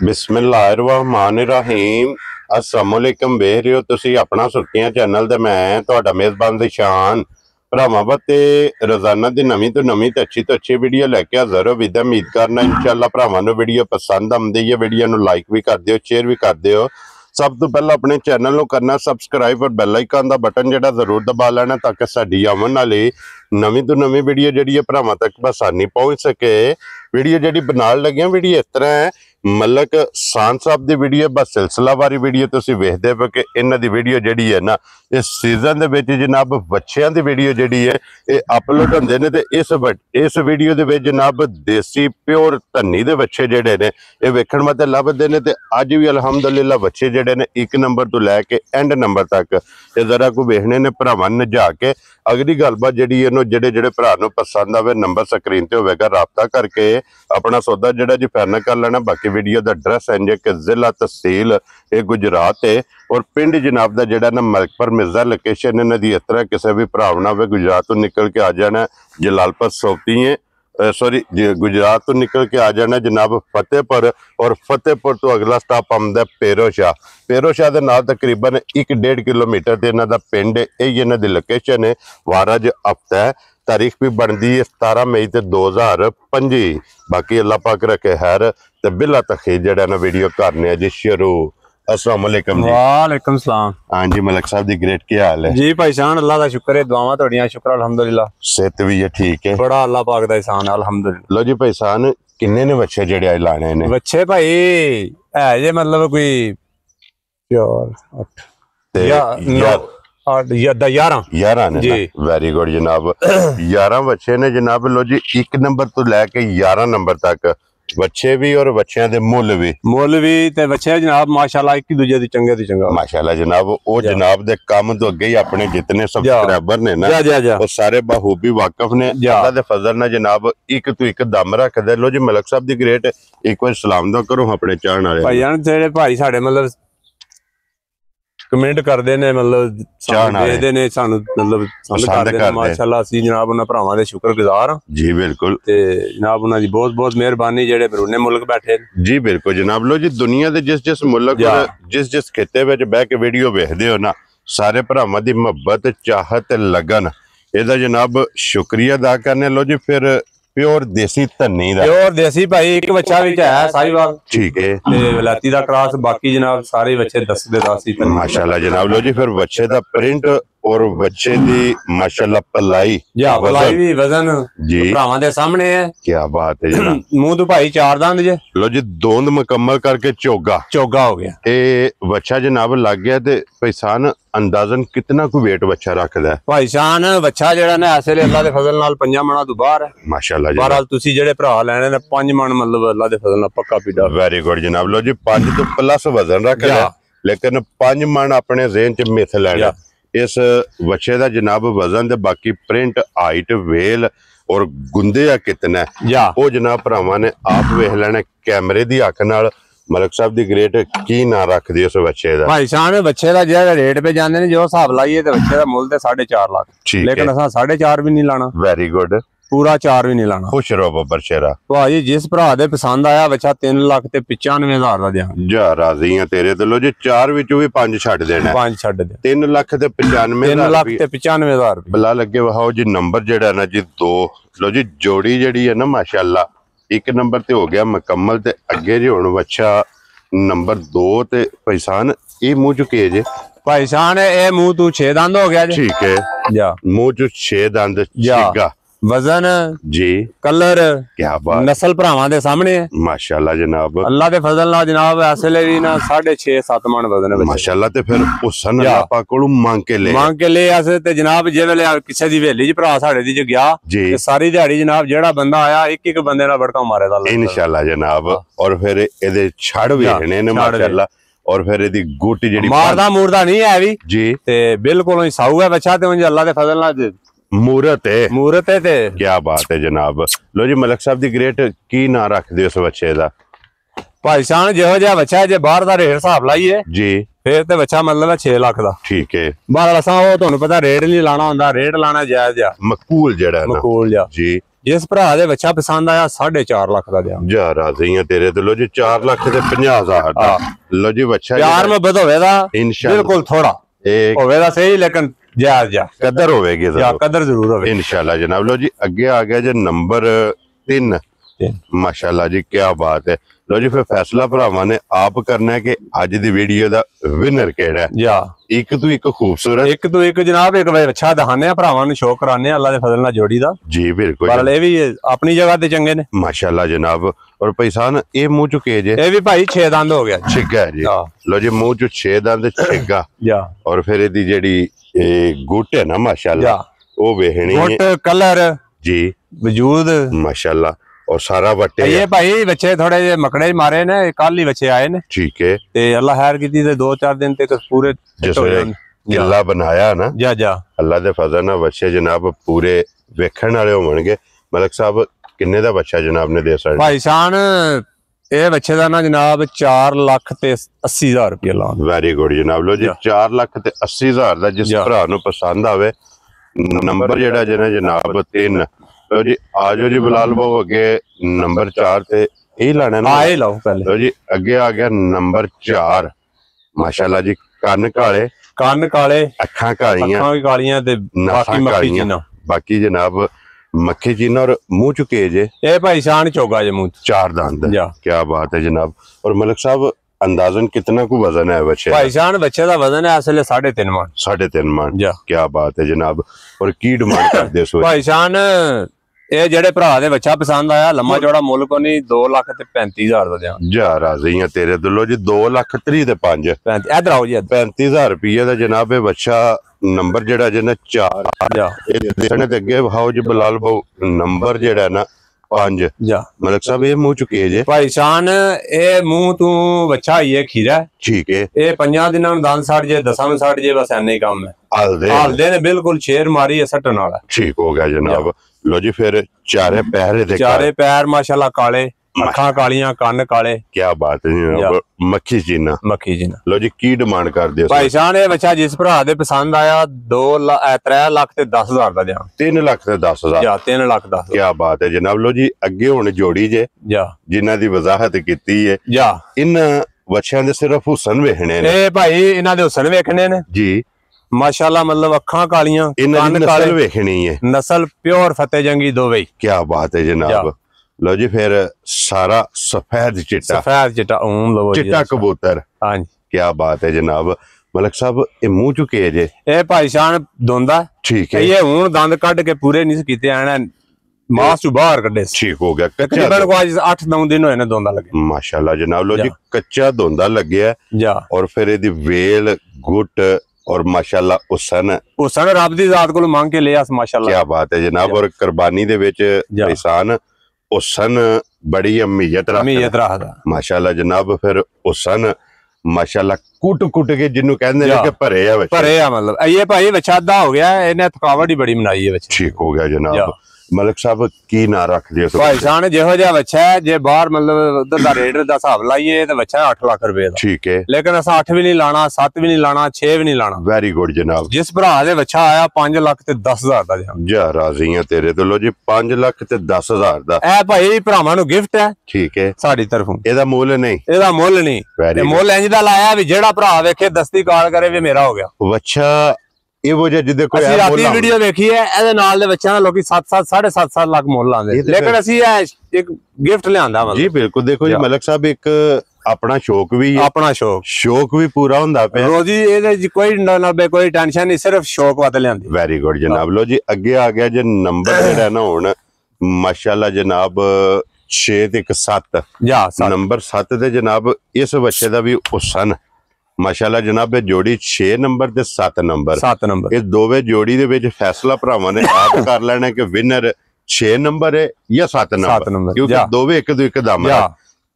बिस्मिल्लाहिर्रहमानिर्रहीम अस्सलामुअलैकुम वेख रहे हो तुसी अपना सुर्खियां चैनल ते मैं तुहाडा मेज़बान दिशान भरावां ते रोजाना दी नवीं तो अच्छी वीडियो लैके हाज़र हो विद उम्मीद करना इंशाअल्लाह भरावां नूं वीडियो पसंद आउंदी है। वीडियो नूं लाइक भी कर दिओ, शेयर भी कर दिओ। सब तो पहला अपने चैनल नूं करना सबसक्राइब और बैल आइकन दा बटन जिहड़ा जरूर दबा लेना ताकि साडी आवन वाली नवीं तो नवीं वीडियो जिहड़ी है भरावां तक आसानी पहुंच सके। वीडियो जिहड़ी बनाउण लगे वीडियो इस तरह है मलक सान साहब की वीडियो बस सिलसिलावारी वीडियो तुसीं वेखदे पे कि इन्हां दी वीडियो जिहड़ी है ना इस सीजन दे विच जनाब बच्चियां दी वीडियो जिहड़ी है ये अपलोड हुंदे ने ते इस वीडियो दे विच जनाब देसी प्योर धन्नी दे बच्चे जिहड़े ने ये वेखण वास्ते लभदे ने ते अज भी अलहमदुलिल्लाह बच्चे जिहड़े ने एक नंबर तो लैके एंड नंबर तक ये जरा को वेखने ने भरावां ने जा के अगली गलबात जिहड़ी है जिहड़े जिहड़े भरा नूं पसंद आवे नंबर स्क्रीन ते होवेगा राबता करके अपना सौदा जिहड़ा जी फाइनल कर लेना। बाकी वीडियो का एड्रैस है कि जिला तहसील ये गुजरात है और पिंड जनाब का जिहड़ा ना मलकपुर मिर्जा लोकेशन इन्हां दी इस तरह किसी भी भरा ना होवे गुजरात तो निकल के आ जाना जलालपुर सोपती है गुजरात तो निकल के आ जाना जनाब फतेहपुर और फतेहपुर तो अगला स्टॉप आउंदा पेरो शाह दे नाल तकरीबन 1-1.5 किलोमीटर ते इन्हां दा पिंड है। यही इन्हां दी लोकेशन है। वारज हफ्ता है, तारीख भी बनती है 17 मई 2025। बाकी अल्लाह पाक रखे खैर ते बिला तखीर जिहड़ा ना वीडियो करने जी शुरू। अस्सलाम वालेकुम जी। वालेकुम सलाम। हाँ जी मलक साहब दी ग्रेट क्या हाल है जी भाईजान? अल्लाह का शुक्र है, दुआवां तोड़ियां शुक्र अल्हम्दुलिल्लाह। सेहत भी है ठीक है, बड़ा अल्लाह पाक दा एहसान है अल्हम्दुलिल्लाह। लो जी भाईसान किन्ने ने बच्चे जेड़े लाने ने? बच्चे भाई है जे मतलब कोई 11 ने जी। वेरी गुड जनाब 11 बच्चे ने जनाब। लो जी 1 नंबर तो लैके 11 नंबर तक बच्चे भी और बच्चों के मुल भी ते बच्चे जनाब माशाल्लाह एक दूजे दी चंगे दी चंगा माशाल्लाह जनाब। वो जनाब दे काम तो अगे ही अपने जितने सब्सक्राइबर ने ना वो सारे बखूबी वाकिफ ने। अल्लाह दे फजल ना जनाब एक तो एक दम रखदे। लो जी मलक साहब दी ग्रेट एक बार सलाम दा करो अपने चाहण वाले भाई जान जेड़े भाई साडे मतलब कमेंट करदे ने मतलब देखदे ने सानू मतलब पसंद करदे माशाल्लाह असी जनाब उन्हां भरावां दे शुक्रगुजार हां जी। बिल्कुल ते जनाब उन्हां दी बहुत बहुत मेहरबानी जेड़े बरूने मुल्क बैठे जी। बिल्कुल जनाब। लो जी दुनिया दे जिस मुल्क जिस खिते विच बैठ के वीडियो वेखदे हो ना सारे भरावां दी मुहब्बत चाहत लगन इहदा जनाब शुक्रिया अदा करने। लो जी फिर प्योर देसी धन्नी दा प्योर देसी भाई एक बच्चा भी है साहिवाल ठीक है ते वलायती दा क्रॉस बाकी जनाब सारे बच्चे दसदे दासी माशाल्लाह जनाब। लो जी फिर बच्चे दा प्रिंट और बच्चे दी माशाल्लाह पलाई भी वजन जी भरावां दे सामने है। क्या बात है जनाब। मुंह तो भाई 4 दांत जे। लो जी दोंद मुकम्मल करके चोगा हो गया ए बच्चा जनाब लग गया ते भाईसान अंदाजन कितना को वेट बच्चा रखदा है? भाईसान बच्चा जेड़ा ना ऐसे अल्लाह दे फजल नाल 5 मणा तो बाहर है माशाल्लाह। बहरहाल तुसी जेड़े भरा लेने ने 5 मण मतलब अल्लाह दे फजल नाल पक्का पीड़ा। वेरी गुड जनाब। लो जी 5 तो प्लस वजन रखदा लेकिन 5 मण अपने ज़हन च मिथ लेना इस बच्चे का जनाब वजन दे बाकी प्रिंट हाइट वेल और गुंदे कितना वो जनाब भरावां ने आप वेख लेना कैमरे दी अख नाल। मलक साहब दी ग्रेट की ना रख दी उस बच्चे दा? भाईसान बच्चे दा जेड़ा रेट पे जांदे ने जो हिसाब लाइए ते बच्चे दा मुल ते 4.5 लाख लेकिन असां 4.5 भी नहीं लाना। वेरी गुड पूरा 4 भी नहीं लाना। खुश रहो बब्बर शेरा भाई जिस भरा दे पसंद आया बच्चा 3,95,000 दा दियां जा राजी हां तेरे ते। लो जी 4 विचों भी 5 छड्ड देना 5 छड्ड दे 3,95,000 बला लगे वहाओ जी नंबर जेड़ा ना जी 2। लो जी जोड़ी जेड़ी है ना माशाल्लाह 1 नंबर ते हो गया मुकम्मल ते अगे जी हुण बच्चा नंबर 2 ते भाईसान ये मुंह चुके जे भाईसान ए मुंह तू 6 दंद हो गया ठीक है जा मुंह चु 6 दंद चीगा वजन जी कलर क्या बात नस्ल भरावां दे सामने है माशाल्लाह जनाब। अल्लाह दे फजल नाल जनाब ऐसे भी ना 6.5-7 मण वजन है माशाल्लाह। ते फिर हुसन अल्लाह पाक कोलों मांग के ले ऐसे ते जनाब जे वेले किसी दी हवेली च भरा साडे दी च गया ते सारी दिहाड़ी जनाब जेड़ा बंदा आया एक बंदे नाल बड़का मारे दा इंशाल्लाह जनाब। और फिर एदे छड़ वेखने ने माशाल्लाह और फिर एदी गोटी जेड़ी मारदा मूरदा नहीं है भी जी ते बिल्कुल ही साऊ है बच्चा ते अल्लाह दे फजल नाल मूरत है ते क्या बात है जनाब। लो जी मलक साहब दी ग्रेट की ना रख दे उस बच्चे दा? भाईसान जो जा बच्चा है जे बाहर दा रेट हिसाब लाइए जी फिर ते बच्चा मतलब है 6 लाख दा ठीक है। बाहर असा वो तुहानू पता रेट नहीं लाना हुंदा रेट लाना जायज आ मकबूल जेड़ा मकबूल जा जी। ਜਿਸ ਭਰਾ ਦੇ ਬੱਚਾ ਪਸੰਦ ਆਇਆ 4.5 ਲੱਖ ਦਾ ਦਿਆਂ ਜਾ ਰਾਜ਼ੀ ਆ ਤੇਰੇ ਤੇ। ਲੋ ਜੀ 4 ਲੱਖ ਤੇ 50,000 ਦਾ। ਲੋ ਜੀ ਬੱਚਾ ਪਿਆਰ ਮੁਹੱਬਤ ਹੋਵੇ ਦਾ ਬਿਲਕੁਲ ਥੋੜਾ ਹੋਵੇ ਦਾ ਸਹੀ, ਲੇਕਿਨ ਜਾਇਜ਼ ਜਾ ਕਦਰ ਹੋਵੇਗੀ, ਕਦਰ ਜ਼ਰੂਰ ਹੋਵੇ इंशाल्लाह जनाब। लो जी अगे आ गया जी नंबर 3। माशाल्लाह जी क्या बात है। लो जी फिर फैसला भरावां ने आप करना है कि अज दी वीडियो दा विनर केड़ा है। एक तो एक खूबसूरत जनाब एक अच्छा दिखाने भरावां नूं शो कराने अल्लाह दे फजल नाल जोड़ी दा। जी बिल्कुल, पर ये भी अपनी जगह ते चंगे ने माशाल्लाह जनाब। और पैसान ये मुंह चु के जे, ये भी भाई 6 दंद हो गया, छिगा है जी। लो जी मुंह चु 6 दंद छिगा। और फिर इहदी जेड़ी गुट है ना माशाल्लाह वो वेखनी है, गुट कलर जी वजूद माशाल्लाह। और सारा बट्टे ये भाई बच्चे थोड़े जे मकड़े मारे ने, कल ही बच्चे आए ने, ठीक है। ते अल्लाह खैर कीती ते 2-4 दिन तक पूरे गिल्ला बनाया ना अल्लाह दे फजल नाल बच्चे जनाब पूरे वेखण वाले होणगे। मलिक साहब किन्ने दा बच्चा जनाब ने दे सकदे? भाई शान ये बच्चे दा ना जनाब 4 लाख ते 80,000 रुपया ला। वेरी गुड जनाब। लो जी 4 लाख ते 80,000 दा जिस भरा नूं पसंद आवे नंबर जेड़ा जनाब 3। लो जी आ जाओ जी बिलाल भाऊ अगे नंबर 4 ते यही लाना ना, आए लाओ पहले। लो जी अगे आ गया नंबर 4 माशाल्लाह जी। कन्न काले अखां कालियां ते बाकी जनाब मक्खी चीना और मुंह चुके जे ए भाई शान चोगा जे मुंह 4 दांत। क्या बात है जनाब। और मलिक साहब अंदाजन कितना को वजन है बच्चे? भाई शान बच्चे का वजन है असले 3.5 मन। 3.5 मन। क्या बात है जनाब। और की डिमांड करदे सो? भाई शान ये जेड़े भरा दे बच्चा पसंद आया लम्मा चौड़ा मुल्क को नहीं 2 लाख ते 35,000 दा दें। जा राजी है तेरे दिलो जी। 2 लाख 30 ते 5 इधर आओ जी 35,000 रुपये दा जनाब। बच्चा नंबर जेड़ा जे ना 4 देखने ते अगे भाओ जी बिलाल भाऊ नंबर जेड़ा ना 5। मलिक साहब ये मुंह चुके जे भाई शान ये मुंह तू बच्चा ये खीरा, ठीक है। ये 5 दिनां दांत सड़ जे 10 सड़ जे बस एने ही काम है। हल्दे ने बिल्कुल शेर मारी है सटन वाला। ठीक हो गया जनाब। लो जी फिर चारे पैर माशाल्लाह काले, अखां कालियां, कन्न काले। क्या बात है। मक्खी चीना लो जी की डिमांड कर दियो भाई शान ये बच्चा जिस भरा दे पसंद आया 3 लाख ते 10,000 दा दें। 3 लाख ते 10,000 3 लाख 10। क्या बात है जनाब। लो जी अगे हुण जोड़ी जे जिन्हां दी वजाहत कीती है इन बच्चों दे सिर्फ हुसन वेखने ने। ए भाई इन्हां दे हुसन वेखने ने जी माशाल्लाह। मतलब अखां कालियां, कन्न काले वेखनी है। नस्ल प्योर फतेह जंगी दो भाई। क्या बात है जनाब। लो जी फिर सारा सफेद चिट्टा चिट्टा कबूतर। हाँ जी क्या बात है जनाब। मलिक साहब ये मुंह चुके जे ए भाई शान दोंदा, ठीक है। ये हुण दंद कट के पूरे नहीं कीते आना मास चू बाहर कड्डे। ठीक हो गया। तकरीबन को आज 8-9 दिन होए ने दोंदा लगे माशाल्लाह जनाब। लो जी कच्चा दोंदा लगे और फिर इहदी वेल गुट और माशाल्लाह हुसन रब दी जात कोल मांग के लिया माशाल्लाह। क्या बात है जनाब। और कुर्बानी दे विच इंसान हुसन बड़ी अहमियत रखदा माशाल्लाह जनाब। फिर हुसन माशाल्लाह कुट के जिन्नू कहंदे ने कि भरे आ मतलब ये भाई बच्चा अद्धा हो गया इन्हें थकावट ही बड़ी बनाई है बच्चे। ठीक हो गया जनाब। मलिक साहब की ना रख दियो भाई शान जेहो जिहा बच्चा है जे बाहर मतलब उधर दा रेट दा हिसाब लाइए ते बच्चा 8 लाख रुपए दा। ठीक है। लेकिन असा 8 भी नहीं लाना, 7 भी नहीं लाना, 6 भी नहीं लाना। वेरी गुड जनाब। जिस भरा दे बच्चा आया 5 लाख ते 10,000 दा जा राजी है तेरे तो। लो जी 5 लाख ते 10,000 दा ए भाई भरावां नूं गिफ्ट है। ठीक है साडी तरफों। एदा मुੱਲ नहीं, एदा मुੱਲ नहीं। ते मुੱਲ इंज दा लाया भी जेड़ा भरा वेखे दस्ती कार करे भी मेरा हो गया बच्चा। ये वो जिदे कोई ਅਸੀਂ ਰਾਤੀ ਵੀਡੀਓ ਵੇਖੀ ਹੈ ਇਹਦੇ ਨਾਲ ਦੇ ਬੱਚਿਆਂ ਦਾ ਲੋਕੀ 7-7 7.5 ਲੱਖ ਮੁੱਲ ਲਾਉਂਦੇ ਲੇਕਿਨ ਅਸੀਂ ਇਹ ਇੱਕ ਗਿਫਟ ਲਿਆਂਦਾ ਮਤਲਬ। ਜੀ ਬਿਲਕੁਲ ਦੇਖੋ ਜੀ ਮਲਿਕ ਸਾਹਿਬ ਇੱਕ ਆਪਣਾ ਸ਼ੌਕ ਵੀ ਹੈ, ਆਪਣਾ ਸ਼ੌਕ ਵੀ ਪੂਰਾ ਹੁੰਦਾ ਪਿਆ ਰੋਜੀ ਇਹਦੇ ਕੋਈ ਨਲਬੇ ਕੋਈ ਟੈਨਸ਼ਨ ਨਹੀਂ ਸਿਰਫ ਸ਼ੌਕ ਵਾਸਤੇ ਲਿਆਂਦੀ। ਵੈਰੀ ਗੁੱਡ ਜਨਾਬ। ਲੋ ਜੀ ਅੱਗੇ ਆ ਗਿਆ ਜੇ ਨੰਬਰ ਜਿਹੜਾ ਨਾ ਹੁਣ ਮਾਸ਼ਾਅੱਲਾ ਜਨਾਬ 6 ਤੇ 7 ਨੰਬਰ 7 ਤੇ ਜਨਾਬ ਇਸ ਬੱਚੇ ਦਾ ਵੀ ਹੁਸਨ माशाल्लाह जनाब जोड़ी 6 नंबर ते 7 नंबर ये दोवे जोड़ी दे विच फैसला भरावां ने आप कर लेना कि विनर 6 नंबर है या 7 नंबर क्योंकि दोवे एक दो एक दम है।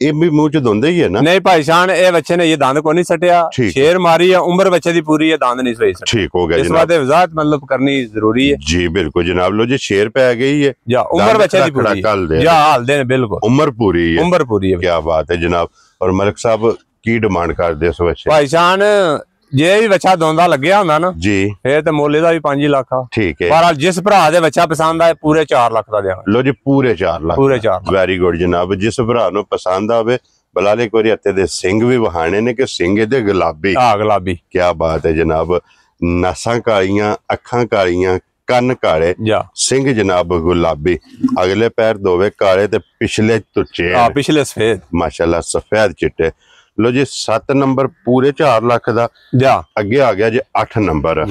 ये भी मुंह च दोंदे ही है ना। नहीं भाई शान ये बच्चे ने ये दांत को नहीं सटिया, शेर मारी है उम्र बच्चे दी पूरी है दांत नहीं सही। ठीक हो गया इस बात वजाहत मतलब करनी जरूरी है। जी बिल्कुल जनाब। लो जी शेर पे आ गई है या उम्र बच्चे दी पूरी या हाल दे बिल्कुल उम्र पूरी है। क्या बात है जनाब। और मलिक साहब की डिमांड कर दे भाई शान ਜੇ ਵੀ ਬੱਚਾ ਦੋਂਦਾ ਲੱਗਿਆ ਹੁੰਦਾ ਨਾ ਜੀ ਫੇਰ ਤੇ ਮੁੱਲ ਇਹਦਾ ਵੀ 5 ਲੱਖ ਆ। ਠੀਕ ਹੈ। ਪਰ ਜਿਸ ਭਰਾ ਦੇ ਬੱਚਾ ਪਸੰਦ ਆਏ ਪੂਰੇ 4 ਲੱਖ ਦਾ ਦਿਆਂਗੇ। ਲੋ ਜੀ ਪੂਰੇ 4 ਲੱਖ, ਪੂਰੇ 4 ਲੱਖ। ਵੈਰੀ ਗੁੱਡ ਜਨਾਬ। ਜਿਸ ਭਰਾ ਨੂੰ ਪਸੰਦ ਆਵੇ ਬਲਾਲੇ ਇੱਕ ਵਾਰੀ ਹੱਥੇ ਦੇ ਸਿੰਘ ਵੀ ਵਹਾਣੇ ਨੇ ਕਿ ਸਿੰਘ ਇਹਦੇ ਗੁਲਾਬੀ, ਗੁਲਾਬੀ, ਕੀ ਬਾਤ ਹੈ ਜਨਾਬ। ਨਸਾਂ ਕਾਲੀਆਂ, ਅੱਖਾਂ ਕਾਲੀਆਂ, ਕੰਨ ਕਾਲੇ, ਸਿੰਘ ਜਨਾਬ ਗੁਲਾਬੀ, ਅਗਲੇ ਪੈਰ ਦੋਵੇਂ ਕਾਲੇ ਤੇ ਪਿਛਲੇ ਤੁੱਚੇ, ਪਿਛਲੇ ਸਫੇਦ, ਮਾਸ਼ਾਅੱਲਾ ਸਫੈਦ ਚਿੱਟੇ। ਲੋ ਜੀ 7 ਨੰਬਰ ਪੂਰੇ 4 ਲੱਖ ਦਾ। ਅੱਗੇ ਆ ਗਿਆ ਜੀ 8 ਨੰਬਰ।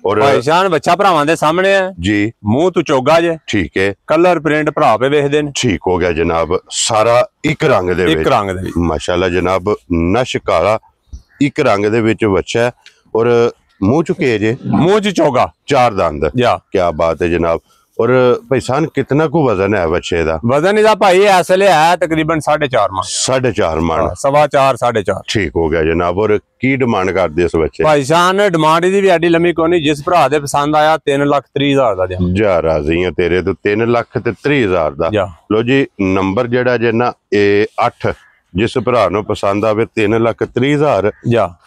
ਔਰ ਭਾਈਜਾਨ ਬੱਚਾ ਭਰਾਵਾਂ ਦੇ ਸਾਹਮਣੇ ਹੈ ਜੀ, ਮੂੰਹ ਤੋਂ ਚੋਗਾ ਜੇ, ਠੀਕ ਹੈ। ਕਲਰ ਪ੍ਰਿੰਟ ਭਰਾ ਪੇ ਵੇਖਦੇ ਨੇ, ਠੀਕ ਹੋ ਗਿਆ ਜਨਾਬ। ਸਾਰਾ ਇੱਕ ਰੰਗ ਦੇ ਵਿੱਚ, ਮਾਸ਼ਾਅੱਲਾ ਜਨਾਬ। ਨਸ਼ ਕਾਲਾ ਇੱਕ ਰੰਗ ਦੇ ਵਿੱਚ ਬੱਚਾ ਔਰ ਮੂੰਹ ਚੁਕੇ ਜੇ, ਮੂੰਹ ਚ ਚੋਗਾ, 4 ਦੰਦ। ਕੀ ਬਾਤ ਹੈ ਜਨਾਬ। ਔਰ ਭਾਈਸਾਨ ਕਿतना ਕੁ ਵਜ਼ਨ ਹੈ ਬੱਚੇ ਦਾ? ਵਜ਼ਨ ਇਹਦਾ ਭਾਈ ਇਸ ਵੇਲੇ ਹੈ ਤਕਰੀਬਨ 4.5 ਮਣ। 4.5 ਮਣ, 4.25 4.5। ਠੀਕ ਹੋ ਗਿਆ ਜਨਾਬ। ਔਰ ਕੀ ਡਿਮਾਂਡ ਕਰਦੇ ਇਸ ਬੱਚੇ? ਭਾਈਸਾਨ ਡਿਮਾਂਡ ਇਹਦੀ ਵੀ ਐਡੀ ਲੰਮੀ ਕੋਈ ਨਹੀਂ, ਜਿਸ ਭਰਾ ਦੇ ਪਸੰਦ ਆਇਆ 3,30,000 ਦਾ ਦਿਆਂ। ਜਾ ਰਾਜ਼ੀ ਆ ਤੇਰੇ ਤੋਂ 3,30,000 ਦਾ। ਲੋ ਜੀ ਨੰਬਰ ਜਿਹੜਾ ਜੇ ਨਾ ਇਹ 8, ਜਿਸ ਭਰਾ ਨੂੰ ਪਸੰਦ ਆਵੇ 3,30,000।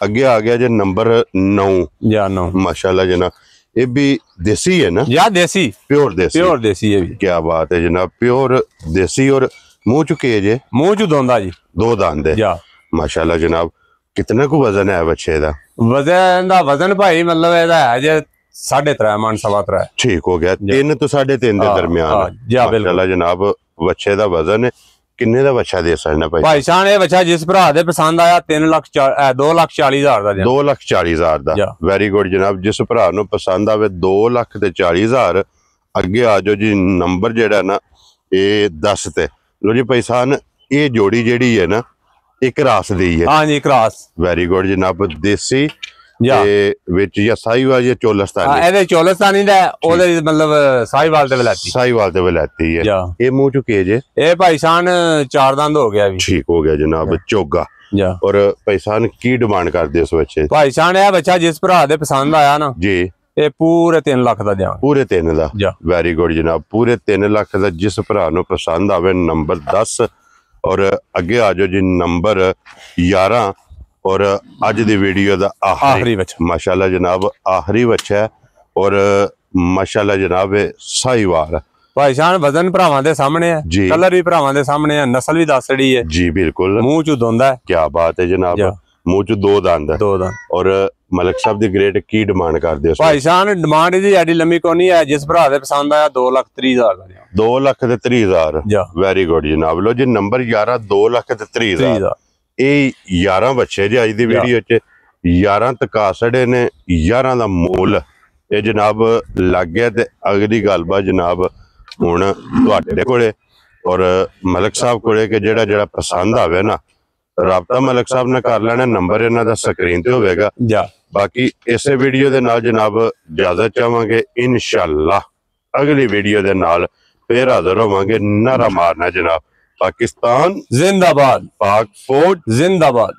ਅੱਗੇ ਆ ਗਿਆ ਜੇ ਨੰਬਰ 9। ਮਾਸ਼ਾਅੱਲਾ ਜਨਾਬ। ਇਹ ਵੀ ਦੇਸੀ है ना? देसी, प्योर देसी है भी। क्या बात है जनाब, प्योर देसी। और मुंह चुके जे, मुंह चु दोंदा जी, 2 दांत है। माशाल्लाह जनाब। कितना को वजन है बच्चे दा? वजन भाई मतलब ਇਹਦਾ ਹੈ ਜੇ 3.5 ਮਣ 3.25। ठीक हो गया। 3 ਤੋਂ 3.5 ਦੇ ਦਰਮਿਆਨ। माशाल्लाह जनाब। ਬੱਚੇ ਦਾ ਵਜ਼ਨ ਕਿੰਨੇ ਦਾ ਬੱਚਾ ਦੇ ਸਕਣਾ ਭਾਈ ਸਾਹਿਬ? ਇਹ ਬੱਚਾ ਜਿਸ ਭਰਾ ਦੇ ਪਸੰਦ ਆਇਆ 2,40,000 ਦਾ। 2,40,000 ਦਾ, ਵੈਰੀ ਗੁੱਡ ਜਨਾਬ। ਜਿਸ ਭਰਾ ਨੂੰ ਪਸੰਦ ਆਵੇ 2,40,000। ਅੱਗੇ ਆ ਜਾਓ ਜੀ ਨੰਬਰ ਜਿਹੜਾ ਨਾ ਇਹ 10 ਤੇ। ਲੋ ਜੀ ਭਾਈ ਸਾਹਿਬ ਇਹ ਜੋੜੀ ਜਿਹੜੀ ਹੈ ਨਾ ਇਹ ਕਰਾਸ ਦੀ ਹੈ। ਹਾਂਜੀ ਕਰਾਸ, ਵੈਰੀ ਗੁੱਡ ਜਨਾਬ। ਦੇਸੀ ਵਿੱਚ ਜਾਂ ਸਾਹੀਵਾਲ ਜਾਂ ਚੋਲਸਤਾਨੀ? ਇਹਦੇ ਚੋਲਸਤਾਨੀ ਦਾ, ਉਹਦੇ ਮਤਲਬ ਸਾਹੀਵਾਲ ਤੇ ਵਲੈਤੀ ਹੈ। ਇਹ ਮੂੰਹ ਚੁਕੇ ਜੇ, ਇਹ ਭਾਈ ਸਾਹਿਬ 4 ਦੰਦ ਹੋ ਗਿਆ ਵੀ। ਠੀਕ ਹੋ ਗਿਆ ਜਨਾਬ, ਚੋਗਾ। ਔਰ ਭਾਈ ਸਾਹਿਬ ਕੀ ਡਿਮਾਂਡ ਕਰਦੇ ਉਸ ਬੱਚੇ? ਭਾਈ ਸਾਹਿਬ ਇਹ ਬੱਚਾ ਜਿਸ ਭਰਾ ਦੇ ਪਸੰਦ ਆਇਆ ਨਾ ਜੀ ਇਹ ਪੂਰੇ 3 ਲੱਖ ਦਾ ਦਿਆਂ। ਪੂਰੇ 3 ਦਾ, ਵੈਰੀ ਗੁੱਡ ਜਨਾਬ। ਪੂਰੇ 3 ਲੱਖ ਦਾ ਜਿਸ ਭਰਾ ਨੂੰ ਪਸੰਦ ਆਵੇ ਨੰਬਰ 10। ਔਰ ਅੱਗੇ ਆ ਜਾਓ ਜੀ ਨੰਬਰ 11। और अज दी वीडियो दा आखिरी बच्चा, माशाल्लाह जनाब आखिरी बच्चा है। और माशाल्लाह जनाब साहीवाल। भाई साहब वजन भरावां दे सामने है जी, कलर भी भरावां दे सामने है, नस्ल भी दस रही है जी। बिल्कुल। मुंह चू दोंदा है। क्या बात है जनाब। मुंह चू 2 दंद। और मलिक साहब दी ग्रेड की डिमांड करदे हो? भाई साहब डिमांड दी एडी लंबी कोनी है, जिस भरा दे पसंद आया 2,30,000 दा। 2,30,000, वेरी गुड जनाब। लो जी नंबर 11, 2,30,000। ਇਹ 11 ਬੱਚੇ ਜੀ ਅੱਜ ਦੀ ਵੀਡੀਓ ਚ। 11 ਤਕਾਸੜੇ ਨੇ, 11 ਦਾ ਮੁੱਲ ਇਹ ਜਨਾਬ ਲੱਗ ਗਿਆ। ਤੇ ਅਗਲੀ ਗੱਲਬਾਤ ਜਨਾਬ ਹੁਣ ਤੁਹਾਡੇ ਕੋਲੇ ਔਰ ਮਲਕ ਸਾਹਿਬ ਕੋਲੇ ਕਿ ਜਿਹੜਾ ਪਸੰਦ ਆਵੇ ਨਾ ਰਾਬਤਾ ਮਲਕ ਸਾਹਿਬ ਨਾਲ ਕਰ ਲੈਣਾ। ਨੰਬਰ ਇਹਨਾਂ ਦਾ ਸਕਰੀਨ ਤੇ ਹੋਵੇਗਾ। ਬਾਕੀ ਇਸੇ ਵੀਡੀਓ ਦੇ ਨਾਲ ਜਨਾਬ ਇਜਾਜ਼ਤ ਚਾਹਾਂਗੇ। ਇਨਸ਼ਾਅੱਲਾ ਅਗਲੀ ਵੀਡੀਓ ਦੇ ਨਾਲ ਫੇਰ ਹਾਜ਼ਰ ਹੋਵਾਂਗੇ। ਨਾਰਾ ਮਾਰਨਾ ਜਨਾਬ। पाकिस्तान जिंदाबाद, पाक फौज जिंदाबाद।